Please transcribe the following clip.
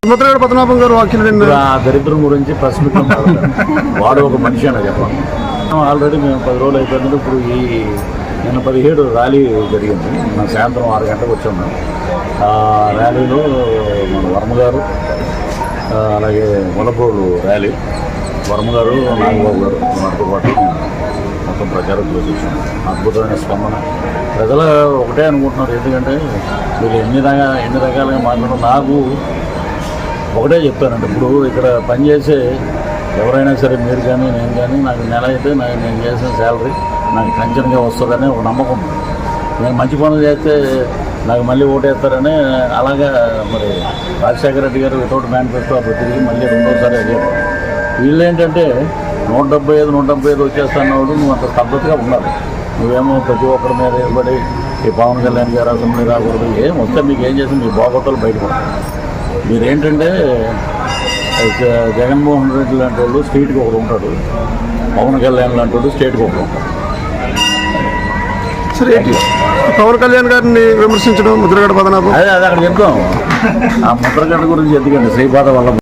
ముద్రగడ పద్మనాభం గారు వ్యాఖ్యలు ఆ దరిద్రం గురించి ప్రశ్నించడం వాడు ఒక మనిషి అని చెప్పాలి. ఆల్రెడీ మేము 10 రోజులు అయిపోయింది. ఇప్పుడు నిన్న 17 ర్యాలీ జరిగింది. మన సాయంత్రం 6 గంటలకు వచ్చాము. ఆ ర్యాలీలో మన వర్మ గారు, అలాగే ములపూరు ర్యాలీ, వర్మ గారు, నాగబాబు గారు మనతో పాటు మొత్తం ప్రచారం చేసేసాం. అద్భుతమైన స్పందన. ప్రజలు ఒకటే అనుకుంటున్నారు, ఎందుకంటే మీరు ఎన్ని రకాలుగా మాట్లాడారు. నాకు ఒకటే చెప్తానండి, ఇప్పుడు ఇక్కడ పనిచేసే ఎవరైనా సరే, మీరు కానీ నేను కానీ, నాకు నెల అయితే నేను చేసిన శాలరీ నాకు టెన్షన్గా వస్తుందని ఒక నమ్మకం. నేను మంచి పనులు చేస్తే నాకు మళ్ళీ ఓటేస్తారని. అలాగా మరి రాజశేఖర రెడ్డి గారు వితౌట్ మేనిఫెస్టో అప్పుడు తిరిగి మళ్ళీ రెండోసారి అడిగారు. వీళ్ళు ఏంటంటే 175 వచ్చేస్తున్నాడు, నువ్వు అంత స్తబ్దతగా ఉండాలి. నువ్వేమో ప్రతి ఒక్కరి మీద ఏర్పడి ఈ పవన్ కళ్యాణ్ గారు అసెంబ్లీ రాకూడదు, ఏం వస్తే మీకు ఏం చేసి మీ బాగోతాలు బయటపడతారు. మీరేంటంటే జగన్మోహన్ రెడ్డి లాంటి వాళ్ళు స్టేట్కి ఒకడు ఉంటాడు, పవన్ కళ్యాణ్ లాంటి వాడు స్టేట్కి ఒకడు ఉంటాడు. సరే, పవన్ కళ్యాణ్ గారిని విమర్శించడం ముద్రగడ పద్మనాభం అదే అక్కడ చెప్తాం. ఆ ముద్రగడ గురించి ఎందుకండి శ్రీపాద వల్ల